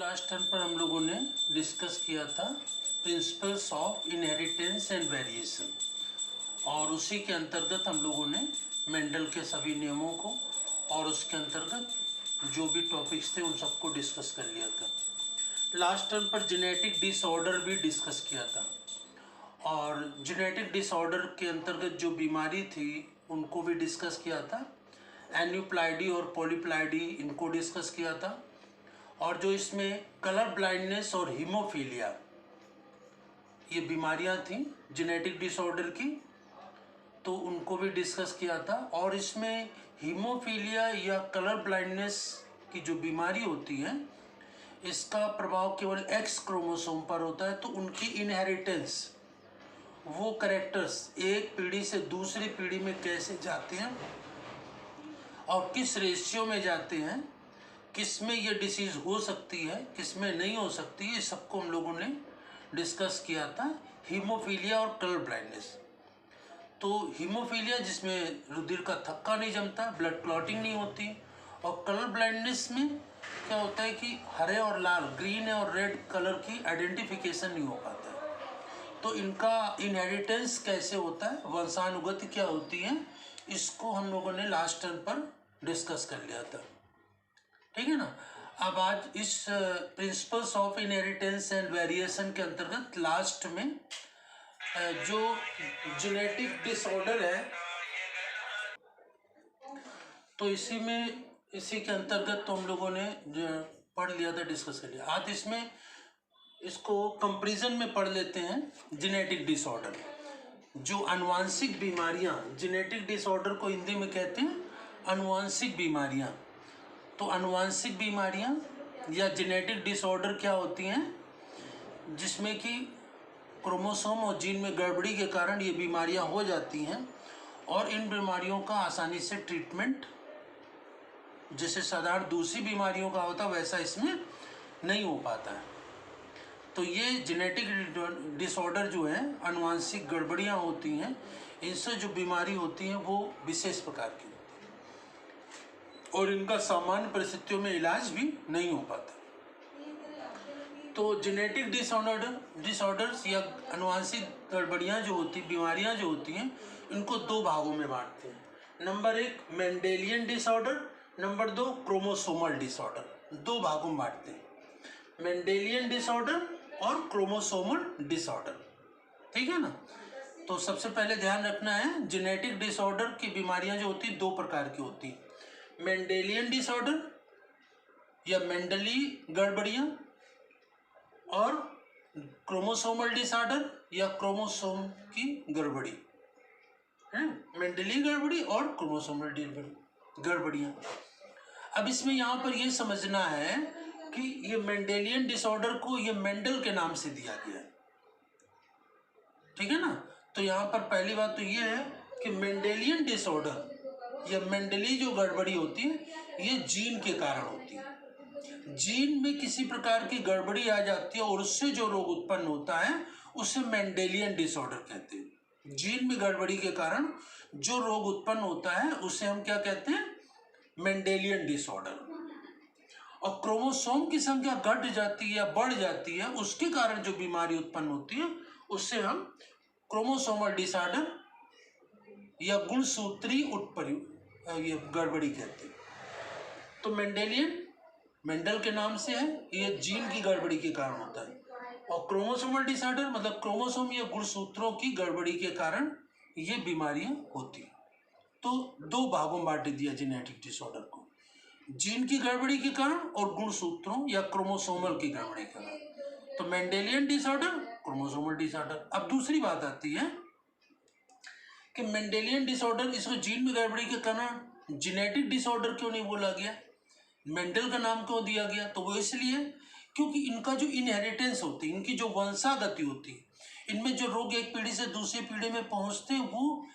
Last term पर हम लोगों ने डिस्कस किया था principles of inheritance and variation, और उसी के अंतर्गत हम लोगों ने मेंडल के सभी नियमों को और उसके अंतर्गत जो भी टॉपिक्स थे उन सबको डिस्कस कर लिया था। लास्ट टर्म पर जेनेटिक डिसऑर्डर भी डिस्कस किया था, और जेनेटिक डिसऑर्डर के अंतर्गत जो बीमारी थी उनको भी डिस्कस किया था। एन्यूप्लाइडी और पॉलीप्लाइडी इनको डिस्कस किया था, और जो इसमें कलर ब्लाइंडनेस और हीमोफीलिया ये बीमारियां थी जेनेटिक डिसऑर्डर की, तो उनको भी डिस्कस किया था। और इसमें हीमोफीलिया या कलर ब्लाइंडनेस की जो बीमारी होती है इसका प्रभाव केवल एक्स क्रोमोसोम पर होता है, तो उनकी इनहेरिटेंस, वो कैरेक्टर्स एक पीढ़ी से दूसरी पीढ़ी में कैसे जाते हैं और किस रेशियो में जाते हैं, किस में ये डिसीज़ हो सकती है किस में नहीं हो सकती है, इस सबको हम लोगों ने डिस्कस किया था। हीमोफीलिया और कलर ब्लाइंडनेस, तो हीमोफीलिया जिसमें रुधिर का थक्का नहीं जमता, ब्लड क्लॉटिंग नहीं होती, और कलर ब्लाइंडनेस में क्या होता है कि हरे और लाल, ग्रीन और रेड कलर की आइडेंटिफिकेशन नहीं हो पाता है। तो इनका इनहेरिटेंस कैसे होता है, वंशानुगति क्या होती है, इसको हम लोगों ने लास्ट टर्म पर डिस्कस कर लिया था। ठीक है ना। अब आज इस principles of inheritance and variation के अंतर्गत लास्ट में जो जेनेटिक डिसऑर्डर है, तो इसी के अंतर्गत तो हम लोगों ने पढ़ लिया था, डिस्कस कर लिया। आज इसमें इसको कंपैरिजन में पढ़ लेते हैं। जेनेटिक डिसऑर्डर, जो अनुवांशिक बीमारियां, जेनेटिक डिसऑर्डर को हिंदी में कहते हैं अनुवांशिक बीमारियां। तो अनुवांशिक बीमारियां या जेनेटिक डिसऑर्डर क्या होती हैं, जिसमें कि क्रोमोसोम और जीन में गड़बड़ी के कारण ये बीमारियां हो जाती हैं, और इन बीमारियों का आसानी से ट्रीटमेंट जैसे साधारण दूसरी बीमारियों का होता वैसा इसमें नहीं हो पाता है। तो ये जेनेटिक डिसऑर्डर जो है, अनुवांशिक गड़बड़ियाँ होती हैं, इनसे जो बीमारी होती हैं वो विशेष प्रकार की होती है, और इनका सामान्य परिस्थितियों में इलाज भी नहीं हो पाता। तो जेनेटिक डिसऑर्डर्स या अनुवांशिक गड़बड़ियाँ जो होती, बीमारियाँ जो होती हैं, इनको दो भागों में बांटते हैं। नंबर एक मेंडेलियन डिसऑर्डर, नंबर दो क्रोमोसोमल डिसऑर्डर। दो भागों में बांटते हैं, मेंडेलियन डिसऑर्डर और क्रोमोसोमल डिसऑर्डर। ठीक है ना। तो सबसे पहले ध्यान रखना है, जेनेटिक डिसऑर्डर की बीमारियां जो होती हैं दो प्रकार की होती हैं, मेंडेलियन डिसऑर्डर या मेंडली गड़बड़ियां, और क्रोमोसोमल डिसऑर्डर या क्रोमोसोम की गड़बड़ी है, मेंडली गड़बड़ी और क्रोमोसोमल गड़बड़ियां। अब इसमें यहाँ पर यह समझना है कि ये मेंडेलियन डिसऑर्डर को ये मेंडल के नाम से दिया गया है। ठीक है ना। तो यहाँ पर पहली बात तो ये है कि मेंडेलियन डिसऑर्डर या मेंडली जो गड़बड़ी होती है ये जीन के कारण होती है। जीन में किसी प्रकार की गड़बड़ी आ जाती है और उससे जो रोग उत्पन्न होता है उसे मेंडेलियन डिसऑर्डर कहते हैं। जीन में गड़बड़ी के कारण जो रोग उत्पन्न होता है उसे हम क्या कहते हैं, मेंडेलियन डिसऑर्डर। और क्रोमोसोम की संख्या घट जाती है या बढ़ जाती है, उसके कारण जो बीमारी उत्पन्न होती है उससे हम क्रोमोसोमल डिसऑर्डर या गुणसूत्री ये गड़बड़ी कहते हैं। तो मेंडेलियन मेंडल के नाम से है, ये जीन की गड़बड़ी के कारण होता है, और क्रोमोसोमल डिसऑर्डर मतलब क्रोमोसोम या गुणसूत्रों की गड़बड़ी के कारण ये बीमारियां होती हैं। तो दो भागों में बांट दिया जेनेटिक डिसऑर्डर को, जीन की गड़बड़ी के कारण और गुणसूत्रों या क्रोमोसोमल की गड़बड़ी के कारण। तो मेंडेलियन डिसऑर्डर, क्रोमोसोमल डिसऑर्डर। अब दूसरी बात आती है कि मेंडेलियन डिसऑर्डर, इसको जीन में गड़बड़ी के कारण जेनेटिक डिसऑर्डर क्यों नहीं बोला गया, मेंडल का नाम क्यों दिया गया, तो वो इसलिए क्योंकि इनका जो इनहेरिटेंस होती है, इनकी जो वंशागति होती है, इनमें जो रोग एक पीढ़ी से दूसरी पीढ़ी में पहुंचते हैं वो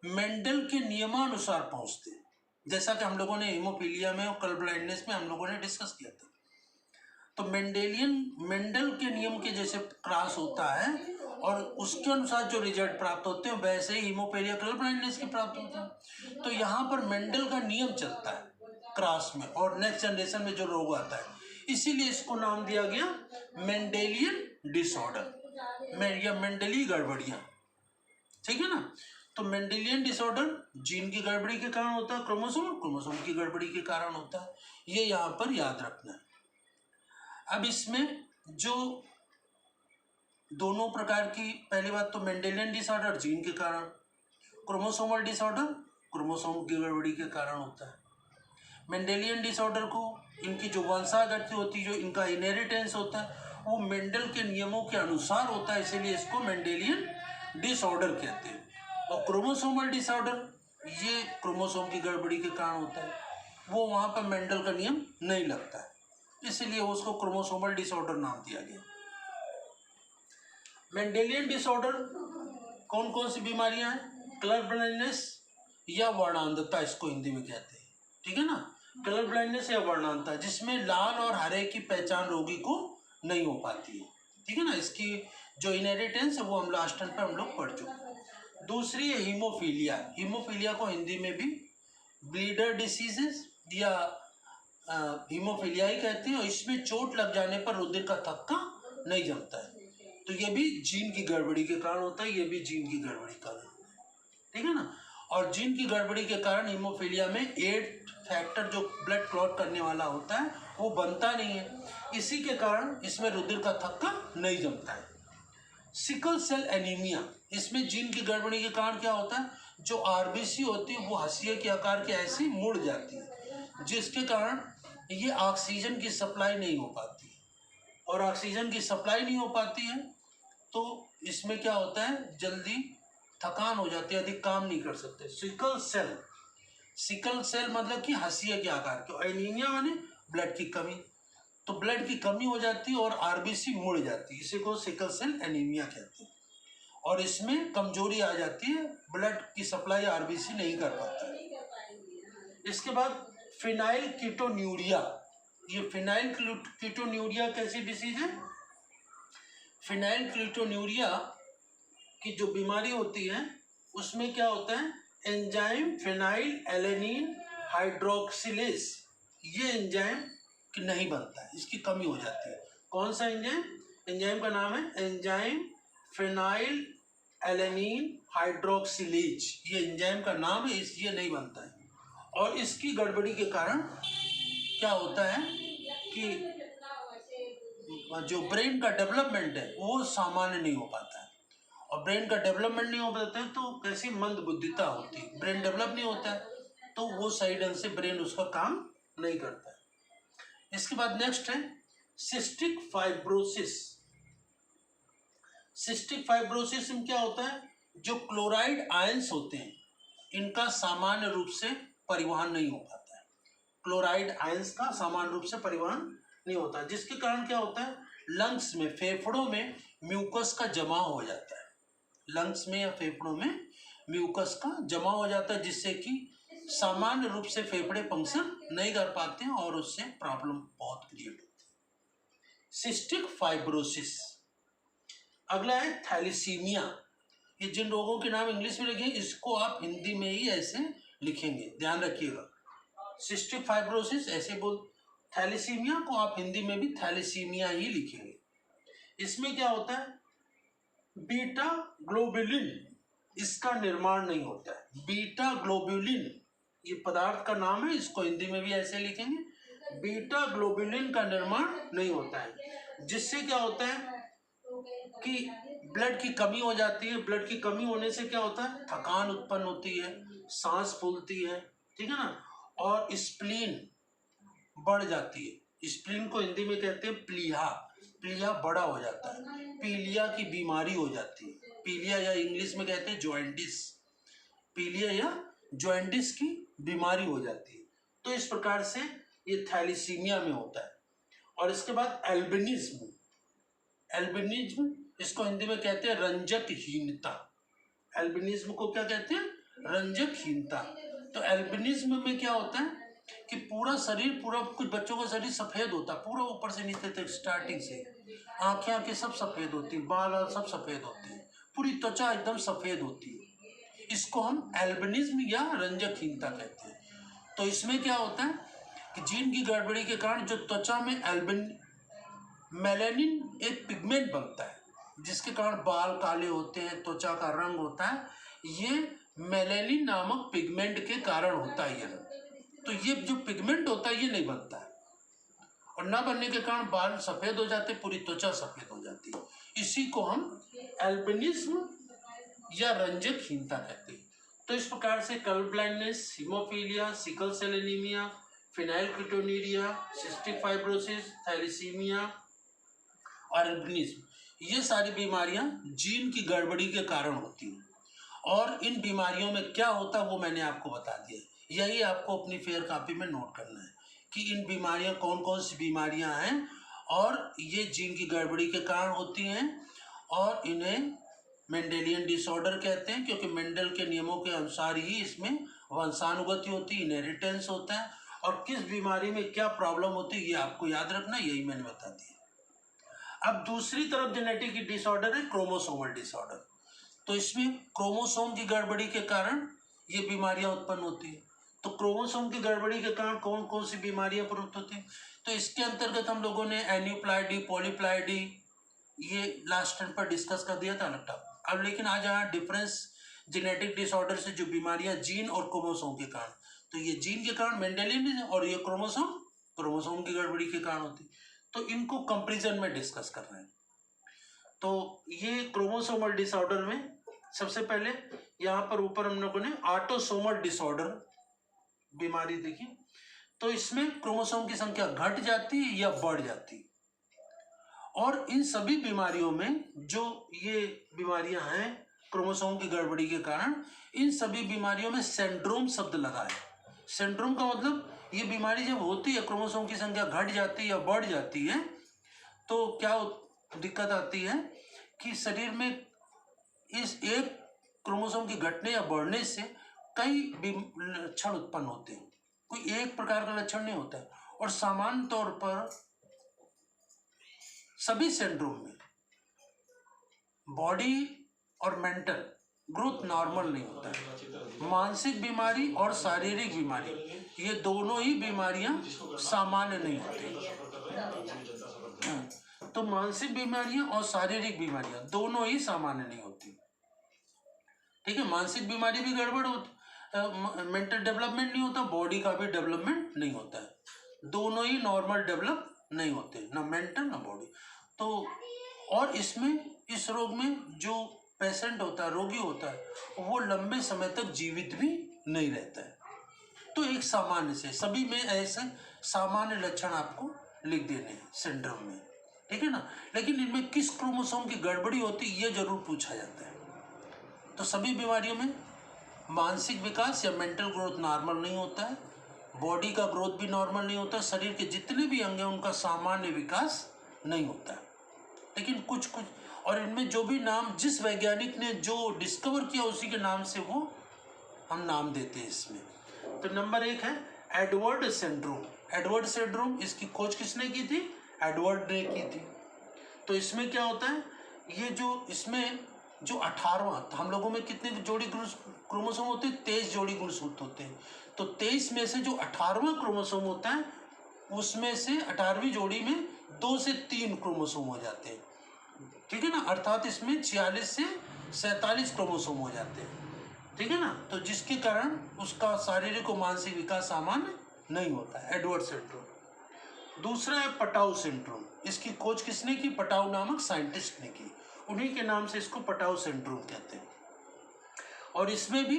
मेंडल के नियमानुसार पहुंचते हैं। जैसा कि हम लोगों ने हीमोफीलिया में और कलर ब्लाइंडनेस में हम लोगों ने डिस्कस किया था। तो मेंडल के नियम के जैसे क्रॉस होता है और उसके अनुसार जो रिजल्ट प्राप्त होते हैं वैसे ही हीमोफीलिया कलर ब्लाइंडनेस के प्राप्त होते हैं। तो यहाँ पर मेंडल का नियम चलता है क्रॉस में, और नेक्स्ट जनरेशन में जो रोग आता है इसीलिए इसको नाम दिया गया मेंडेलियन डिसऑर्डर या मेंडली गड़बड़ियां। ठीक है ना। तो मेंडेलियन डिसऑर्डर जीन की गड़बड़ी के कारण होता है, क्रोमोसोम की गड़बड़ी के कारण होता है, ये यहाँ पर याद रखना है। अब इसमें जो दोनों प्रकार की, पहली बात तो मेंडेलियन डिसऑर्डर जीन के कारण, क्रोमोसोमल डिसऑर्डर क्रोमोसोम की गड़बड़ी के कारण होता है। मेंडेलियन डिसऑर्डर को इनकी जो वंशागति होती है, जो इनका इनहेरिटेंस होता है, वो मेंडल के नियमों के अनुसार होता है, इसीलिए इसको मेंडेलियन डिसऑर्डर कहते हैं। और क्रोमोसोमल डिसऑर्डर ये क्रोमोसोम की गड़बड़ी के कारण होता है, वो वहाँ पर मेंडल का नियम नहीं लगता है, इसलिए उसको क्रोमोसोमल डिसऑर्डर नाम दिया गया। मेंडेलियन डिसऑर्डर कौन कौन सी बीमारियां हैं? कलर ब्लाइंडनेस या वर्णांधता इसको हिंदी में कहते हैं। ठीक है ना, कलर ब्लाइंडनेस या वर्णांधता, जिसमें लाल और हरे की पहचान रोगी को नहीं हो पाती है। ठीक है ना, इसकी जो इनहेरिटेंस है वो हम लास्ट टाइम पे हम लोग पढ़ चुके हैं। दूसरी है हीमोफीलिया। हीमोफीलिया को हिंदी में भी ब्लीडर डिसीजेस या हीमोफीलिया ही कहते हैं। और इसमें चोट लग जाने पर रुधिर का थक्का नहीं जमता है, तो ये भी जीन की गड़बड़ी के कारण होता है, ये भी जीन की गड़बड़ी का कारण होता है। ठीक है ना। और जीन की गड़बड़ी के कारण हीमोफीलिया में 8 फैक्टर जो ब्लड क्लॉट करने वाला होता है वो बनता नहीं है, इसी के कारण इसमें रुधिर का थक्का नहीं जमता है। सिकल सेल एनीमिया, इसमें जीन की गड़बड़ी के कारण क्या होता है, जो आरबीसी होती है वो हंसिया के आकार के ऐसे मुड़ जाती है, जिसके कारण ये ऑक्सीजन की सप्लाई नहीं हो पाती। और ऑक्सीजन की सप्लाई नहीं हो पाती है तो इसमें क्या होता है, जल्दी थकान हो जाती है, अधिक काम नहीं कर सकते। सिकल सेल मतलब कि हंसिया के आकार के। एनीमिया माने ब्लड की कमी, तो ब्लड की कमी हो जाती है और आरबीसी मुड़ जाती है, इसी को सिकल सेल एनीमिया कहते हैं। और इसमें कमजोरी आ जाती है, ब्लड की सप्लाई आरबीसी नहीं कर पाता है। इसके बाद फिनाइल कीटोन्यूरिया। ये फिनाइल कीटोन्यूरिया कैसी डिसीज है? फिनाइल कीटोन्यूरिया की जो बीमारी होती है उसमें क्या होता है, एंजाइम फिनाइल एलेनिन हाइड्रोक्सिलेज, ये एंजाइम नहीं बनता है, इसकी कमी हो जाती है। कौन सा एंजाइम? एंजाइम का नाम है एंजाइम फिनाइल एलेनिन हाइड्रोक्सिलेज, ये एंजाइम का नाम है, इसलिए नहीं बनता है। और इसकी गड़बड़ी के कारण क्या होता है कि जो ब्रेन का डेवलपमेंट है वो सामान्य नहीं हो पाता है। और ब्रेन का डेवलपमेंट नहीं हो पाता है तो कैसी मंद बुद्धिता होती है, ब्रेन डेवलप नहीं होता है तो वो सही ढंग से ब्रेन उसका काम नहीं करता है। इसके बाद नेक्स्ट है सिस्टिक फाइब्रोसिस। सिस्टिक फाइब्रोसिस में क्या होता है, जो क्लोराइड आयंस होते हैं इनका सामान्य रूप से परिवहन नहीं हो पाता है। क्लोराइड आयंस का सामान्य रूप से परिवहन नहीं होता है, जिसके कारण क्या होता है, लंग्स में, फेफड़ों में म्यूकस का जमाव हो जाता है। लंग्स में या फेफड़ों में म्यूकस का जमा हो जाता है, जिससे कि सामान्य रूप से फेफड़े फंक्शन नहीं कर पाते हैं और उससे प्रॉब्लम बहुत क्रिएट होती है। Cystic fibrosis. अगला है थैलेसीमिया। ये जिन रोगों के नाम इंग्लिश में लिखे इसको आप हिंदी में ही ऐसे लिखेंगे, ध्यान रखिएगा। सिस्टिक फाइब्रोसिस ऐसे बोल, थैलेसीमिया को आप हिंदी में भी थैलेसीमिया ही लिखेंगे। इसमें क्या होता है, बीटा ग्लोबुलिन इसका निर्माण नहीं होता है। बीटा ग्लोबुलिन ये पदार्थ का नाम है, इसको हिंदी में भी ऐसे लिखेंगे, बीटा ग्लोबुलिन का निर्माण नहीं होता है, जिससे क्या होता है कि ब्लड की कमी हो जाती है। ब्लड की कमी होने से क्या होता है, थकान उत्पन्न होती है, सांस फूलती है, ठीक है ना, और स्प्लीन बढ़ जाती है। स्प्लीन को हिंदी में कहते हैं प्लीहा, प्लीहा बड़ा हो जाता है, पीलिया की बीमारी हो जाती है। पीलिया या इंग्लिश में कहते हैं जॉइंटिस, पीलिया या जॉइंटिस की बीमारी हो जाती है। तो इस प्रकार से ये थैलेसीमिया में होता है। और इसके बाद एल्बिनिज्म। एल्बिनिज्म इसको हिंदी में कहते हैं रंजकहीनता। एल्बिनिज्म को क्या कहते हैं, रंजकहीनता। तो एल्बिनिज्म में क्या होता है कि पूरा शरीर, पूरा कुछ बच्चों का शरीर सफेद होता है, पूरा ऊपर से नीचे तक, स्टार्टिंग से आंखें सब सफेद होती है, बाल सब सफेद होते हैं, पूरी त्वचा एकदम सफेद होती है। इसको हम एल्बिनिज्म या रंजकहीनता कहते हैं। तो इसमें क्या होता है, कि जीन की गड़बड़ी के कारण जो त्वचा में मेलानिन एक पिगमेंट बनता है, जिसके कारण बाल काले होते हैं, त्वचा का रंग होता है, ये मेलानिन नामक पिगमेंट के कारण होता है ये रंग। तो ये जो पिगमेंट होता है ये नहीं बनता है, और ना बनने के कारण बाल सफेद हो जाते, पूरी त्वचा सफेद हो जाती है। इसी को हम एल्बिनिज्म या रंजकहीनता कहते हैं। तो इस प्रकार से colour blindness, haemophilia, sickle cell anaemia, phenylketonuria, cystic fibrosis, thalassaemia और एल्बिनिज्म, ये सारी बीमारियां जीन की गड़बड़ी के कारण होती हैं। और इन बीमारियों में क्या होता है वो मैंने आपको बता दिया। यही आपको अपनी फेयर कॉपी में नोट करना है कि इन बीमारियां कौन कौन सी बीमारियां हैं और ये जीन की गड़बड़ी के कारण होती हैं, और इन्हें मेंडेलियन डिसऑर्डर कहते हैं, क्योंकि मेंडल के नियमों के अनुसार ही इसमें वंशानुगति होती है, इनहेरिटेंस होता है, और किस बीमारी में क्या प्रॉब्लम होती है ये आपको याद रखना, यही मैंने बता दिया। अब दूसरी तरफ जेनेटिक डिसऑर्डर है क्रोमोसोमल डिसऑर्डर। तो इसमें क्रोमोसोम की गड़बड़ी के कारण ये बीमारियां उत्पन्न होती है। तो क्रोमोसोम की गड़बड़ी के कारण कौन कौन सी बीमारियां प्रयुक्त होती हैं? तो इसके अंतर्गत हम लोगों ने एन्यूप्लाइडी, पॉलीप्लाइडी ये लास्ट टाइम पर डिस्कस कर दिया था ना। अब लेकिन आज यहाँ डिफरेंस जेनेटिक डिसऑर्डर से जो बीमारियां जीन और क्रोमोसोम के कारण, तो ये जीन के कारण मेंडेलियन और ये क्रोमोसोम की गड़बड़ी के कारण होती, तो इनको कंपैरिजन में डिस्कस कर रहे हैं। तो ये क्रोमोसोमल डिसऑर्डर में सबसे पहले यहाँ पर ऊपर हम लोगों ने ऑटोसोमल डिसऑर्डर बीमारी देखी। तो इसमें क्रोमोसोम की संख्या घट जाती है या बढ़ जाती है, और इन सभी बीमारियों में जो ये बीमारियां हैं क्रोमोसोम की गड़बड़ी के कारण, इन सभी बीमारियों में सिंड्रोम शब्द लगा है। सिंड्रोम का मतलब ये बीमारी जब होती है, क्रोमोसोम की संख्या घट जाती है या बढ़ जाती है, तो क्या दिक्कत आती है कि शरीर में इस एक क्रोमोसोम के घटने या बढ़ने से कई लक्षण उत्पन्न होते हैं। कोई एक प्रकार का लक्षण नहीं होता है, और सामान्य तौर पर सभी सिंड्रोम में बॉडी और मेंटल ग्रोथ नॉर्मल नहीं होता है। मानसिक बीमारी और शारीरिक बीमारी, ये दोनों ही बीमारियां सामान्य नहीं होती। तो मानसिक बीमारियां और शारीरिक बीमारियां दोनों ही सामान्य नहीं होती। ठीक है, मानसिक बीमारी भी गड़बड़ होती, मेंटल डेवलपमेंट नहीं होता, बॉडी का भी डेवलपमेंट नहीं होता है, दोनों ही नॉर्मल डेवलप नहीं होते, ना मेंटल ना बॉडी। तो और इसमें इस रोग में जो पेशेंट होता है, रोगी होता है, वो लंबे समय तक जीवित भी नहीं रहता है। तो एक सामान्य से सभी में ऐसे सामान्य लक्षण आपको लिख देने हैं सिंड्रोम में, ठीक है ना। लेकिन इनमें किस क्रोमोसोम की गड़बड़ी होती है ये जरूर पूछा जाता है। तो सभी बीमारियों में मानसिक विकास या मेंटल ग्रोथ नॉर्मल नहीं होता है, बॉडी का ग्रोथ भी नॉर्मल नहीं होता, शरीर के जितने भी अंग हैं उनका सामान्य विकास नहीं होता है। लेकिन कुछ और इनमें जो भी नाम जिस वैज्ञानिक ने जो डिस्कवर किया उसी के नाम से वो हम नाम देते हैं इसमें। तो नंबर 1 है एडवर्ड सिंड्रोम। एडवर्ड सिंड्रोम, इसकी खोज किसने की थी? एडवर्ड ने की थी। तो इसमें क्या होता है, ये जो इसमें जो 18वां, हम लोगों में कितने जोड़ी क्रोमोसोम होते हैं? 23 जोड़ी गुणसूत्र होते हैं। तो 23 में से जो 18वां क्रोमोसोम होता है उसमें से 18वीं जोड़ी में 2 से 3 क्रोमोसोम हो जाते हैं, ठीक है ना। अर्थात इसमें 46 से 47 क्रोमोसोम हो जाते हैं, ठीक है ना। तो जिसके कारण उसका शारीरिक और मानसिक विकास सामान्य नहीं होता है, एडवर्ड सिंड्रोम। दूसरा है पटाउ सिंड्रोम। इसकी खोज किसने की? पटाउ नामक साइंटिस्ट ने की, उन्हीं के नाम से इसको पटाउ सिंड्रोम कहते हैं। और इसमें भी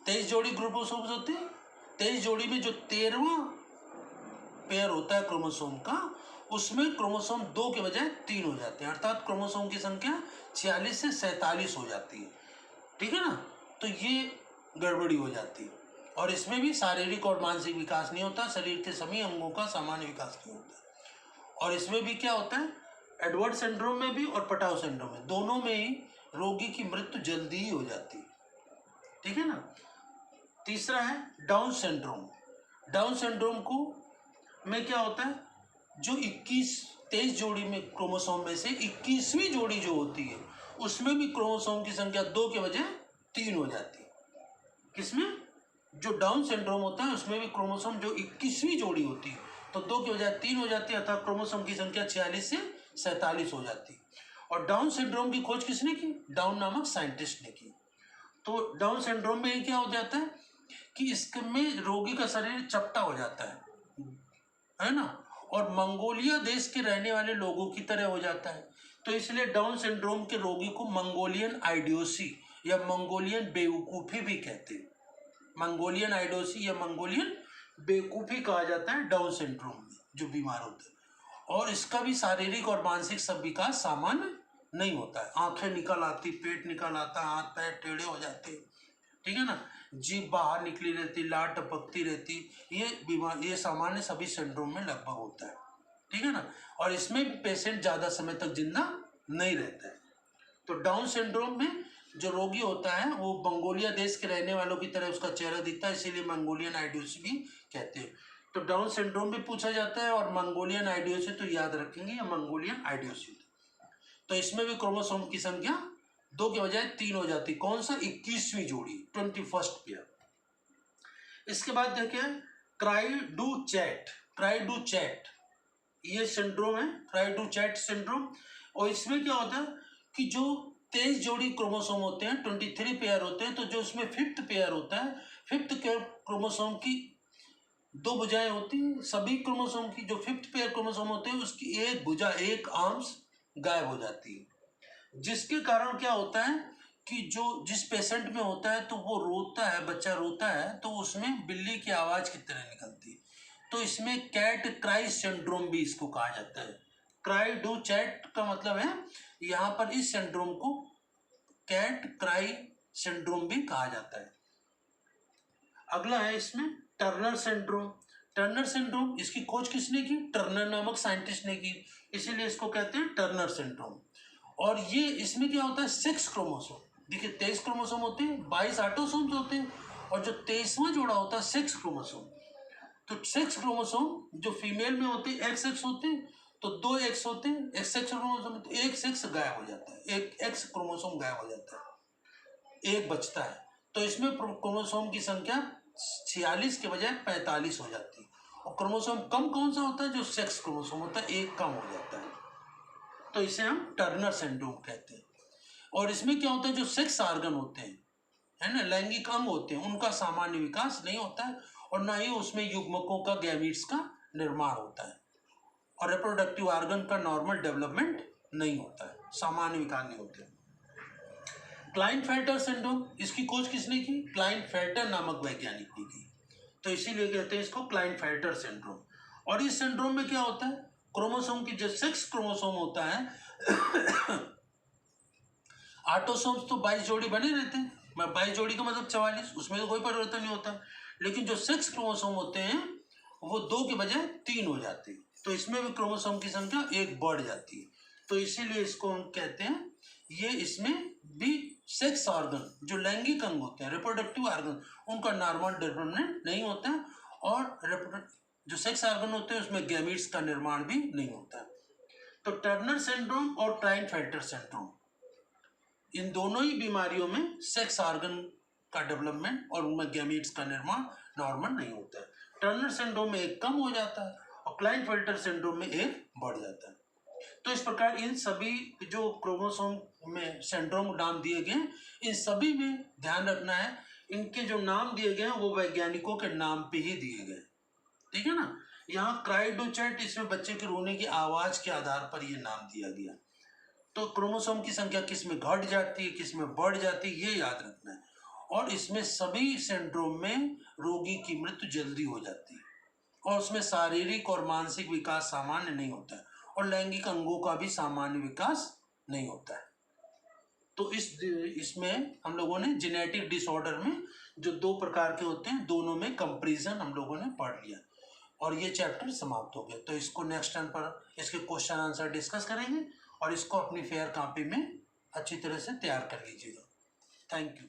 23 जोड़ी क्रोमोसोम होते हैं। 23 जोड़ी में जो 13वां पेयर होता है क्रोमोसोम का, उसमें क्रोमोसोम 2 के बजाय 3 हो जाते हैं, अर्थात क्रोमोसोम की संख्या 46 से 47 हो जाती है, ठीक है ना। तो ये गड़बड़ी हो जाती है, और इसमें भी शारीरिक और मानसिक विकास नहीं होता, शरीर के सभी अंगों का सामान्य विकास नहीं होता। और इसमें भी क्या होता है, एडवर्ड सिंड्रोम में भी और पटाउ सिंड्रोम में, दोनों में ही रोगी की मृत्यु जल्दी ही हो जाती है, ठीक है ना। तीसरा है डाउन सिंड्रोम। डाउन सिंड्रोम को में क्या होता है, जो 23 जोड़ी में क्रोमोसोम में से 21वीं जोड़ी जो होती है उसमें भी क्रोमोसोम की संख्या 2 के बजाय 3 हो जाती है। किसमें? जो डाउन सिंड्रोम होता है उसमें भी क्रोमोसोम जो 21वीं जोड़ी होती है तो 2 की बजाय 3 हो जाती है, अर्थात क्रोमोसोम की संख्या 46 से 47 हो जाती है। और डाउन सिंड्रोम की खोज किसने की? डाउन नामक साइंटिस्ट ने की। तो डाउन सिंड्रोम में क्या हो जाता है कि इसमें रोगी का शरीर चपटा हो जाता है ना, और मंगोलिया देश के रहने वाले लोगों की तरह हो जाता है। तो इसलिए डाउन सिंड्रोम के रोगी को मंगोलियन आइडियोसी या मंगोलियन बेवकूफ़ी भी कहते हैं। मंगोलियन आइडियोसी या मंगोलियन बेवकूफ़ी कहा जाता है डाउन सिंड्रोम में जो बीमार होते हैं। और इसका भी शारीरिक और मानसिक सब विकास सामान्य नहीं होता है। आंखें निकल आती, पेट निकल आता, हाथ पैर टेढ़े हो जाते, ठीक है ना, जीभ बाहर निकली रहती, लार टपकती रहती, ये सामान्य सभी सिंड्रोम में लगभग होता है, ठीक है ना। और इसमें पेशेंट ज़्यादा समय तक जिंदा नहीं रहता है। तो डाउन सिंड्रोम में जो रोगी होता है वो मंगोलिया देश के रहने वालों की तरह उसका चेहरा दिखता है, इसीलिए मंगोलियन आइडियोसी भी कहते हैं। तो डाउन सिंड्रोम भी पूछा जाता है और मंगोलियन आइडियोसी तो याद रखेंगे, या मंगोलियन आइडियोसी। तो इसमें भी क्रोमोसोम की संख्या 2 के बजाय 3 हो जाती। कौन सा? 21वीं जोड़ी, 21st पेयर। इसके बाद देखें क्राइडू-चैट, ये सिंड्रोम है, क्राइडू-चैट सिंड्रोम। और इसमें क्या होता है कि जो 23 जोड़ी क्रोमोसोम होते हैं, 23 पेयर होते हैं, तो जो उसमें 5th पेयर होता है, 5th क्रोमोसोम की 2 भुजाएं होती हैं। सभी क्रोमोसोम की जो 5th पेयर क्रोमोसोम होते हैं उसकी एक भुजा, एक आर्म्स गायब हो जाती है, जिसके कारण क्या होता है कि जो जिस पेशेंट में होता है तो वो रोता है, बच्चा रोता है तो उसमें बिल्ली की आवाज़ की तरह निकलती है। तो इसमें कैट क्राई सिंड्रोम भी इसको कहा जाता है। क्राइडू-चैट का मतलब है यहाँ पर इस सिंड्रोम को कैट क्राई सिंड्रोम भी कहा जाता है। अगला है इसमें टर्नर सिंड्रोम। टर्नर सिंड्रोम, इसकी खोज किसने की? टर्नर नामक साइंटिस्ट ने की, इसीलिए इसको कहते हैं टर्नर सिंड्रोम। और ये इसमें क्या होता है, 6 क्रोमोसोम, देखिए 23 क्रोमोसोम होते हैं, 22 ऑटोसोम्स होते हैं, और जो 23वां जोड़ा होता है 6 क्रोमोसोम। तो 6 क्रोमोसोम जो फीमेल में होते हैं XX होते हैं, तो 2 X होते हैं, XX क्रोमोसोम, तो एक सेक्स गायब हो जाता है, एक X क्रोमोसोम गायब हो जाता है, एक बचता है। तो इसमें क्रोमोसोम की संख्या 46 के बजाय 45 हो जाती है। और क्रोमोसोम कम कौन सा होता है? जो सेक्स क्रोमोसोम होता है, एक कम हो जाता है, तो इसे हम टर्नर सिंड्रोम कहते हैं। और इसमें क्या होता है, जो सेक्स ऑर्गन होते हैं, है ना, लैंगिक अंग होते हैं, उनका सामान्य विकास नहीं होता है, और ना ही उसमें युग्मकों का, गैमीट्स का निर्माण होता है, और रिप्रोडक्टिव ऑर्गन का नॉर्मल डेवलपमेंट नहीं होता है, सामान्य विकास नहीं होते। क्लाइनफेल्टर सिंड्रोम, इसकी खोज किसने की? क्लाइनफेल्टर नामक वैज्ञानिक ने की, तो इसीलिए कहते हैं इसको क्लाइनफेल्टर सिंड्रोम। और इस सिंड्रोम में क्या होता है, क्रोमोसोम की जो 6 क्रोमोसोम होता है ऑटोसोम्स तो 22 जोड़ी बने रहते हैं, 22 जोड़ी का मतलब 44, उसमें तो कोई परिवर्तन नहीं होता। लेकिन जो 6 क्रोमोसोम होते हैं वो 2 के बजाय 3 हो जाते हैं, तो इसमें भी क्रोमोसोम की संख्या एक बढ़ जाती है। तो इसीलिए इसको हम कहते हैं, ये इसमें भी सेक्स ऑर्गन, जो लैंगिक अंग होते हैं, रिप्रोडक्टिव ऑर्गन, उनका नॉर्मल डेवलपमेंट नहीं होता है, और जो सेक्स ऑर्गन होते हैं उसमें गैमीट्स का निर्माण भी नहीं होता है। तो टर्नर सिंड्रोम और क्लाइनफेल्टर सिंड्रोम, इन दोनों ही बीमारियों में सेक्स ऑर्गन का डेवलपमेंट और उनमें गैमीट्स का निर्माण नॉर्मल नहीं होता है। टर्नर सिंड्रोम में एक कम हो जाता है और क्लाइनफेल्टर सिंड्रोम में एक बढ़ जाता है। तो इस प्रकार इन सभी जो क्रोमोसोम में सिंड्रोम नाम दिए गए, इन सभी में ध्यान रखना है, इनके जो नाम दिए गए हैं वो वैज्ञानिकों के नाम पे ही दिए गए, ठीक है ना। यहाँ क्राइडू-चैट, इसमें बच्चे के रोने की आवाज के आधार पर ये नाम दिया गया। तो क्रोमोसोम की संख्या किस में घट जाती है, किस में बढ़ जाती है, ये याद रखना है। और इसमें सभी सिंड्रोम में रोगी की मृत्यु जल्दी हो जाती है, और उसमें शारीरिक और मानसिक विकास सामान्य नहीं होता है, और लैंगिक अंगों का भी सामान्य विकास नहीं होता है। तो इसमें हम लोगों ने जेनेटिक डिसऑर्डर में जो 2 प्रकार के होते हैं, दोनों में कंपैरिजन हम लोगों ने पढ़ लिया, और ये चैप्टर समाप्त हो गया। तो इसको नेक्स्ट टाइम पर इसके क्वेश्चन आंसर डिस्कस करेंगे, और इसको अपनी फेयर कॉपी में अच्छी तरह से तैयार कर लीजिएगा। Thank you.